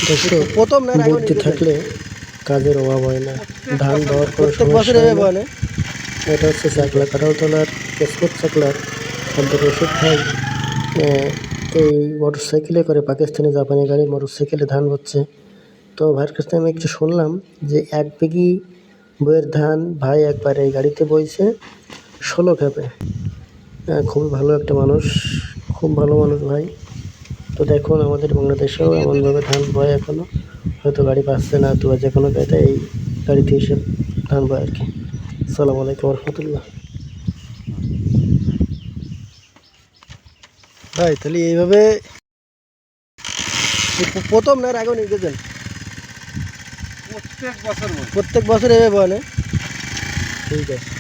দর্শক, বুদ্ধি থাকলে কাজের অভাব হয় না। ধান দেওয়ার কোনো সমস্যা হয় না। এটা হচ্ছে চাকলা কাঁঠালতলার কেশপুর চাকলার খাদ্যের ওষুধ ভাই। এই মোটর সাইকেলে করে পাকিস্তানি জাপানি গাড়ি মোটর সাইকেলে ধান হচ্ছে। তো ভাইয়ের কাছ থেকে আমি একটু শুনলাম যে 1 বিঘি বইয়ের ধান ভাই একবার এই গাড়িতে বইছে 16 খেপে। খুবই ভালো একটা মানুষ, খুব ভালো মানুষ ভাই। তো দেখুন আমাদের বাংলাদেশেও এমনভাবে ধান বয় এখনও, হয়তো গাড়ি পাচ্ছে না অথবা যে কোনো জায়গায় এই গাড়িতে এসে ধান বয় আর কি। আসসালামু আলাইকুম রহমতুল্লাহ। ভাই তাহলে এইভাবে প্রথম না আগেও নিয়ে গেছেন? প্রত্যেক বছর এভাবে বয় না? ঠিক আছে।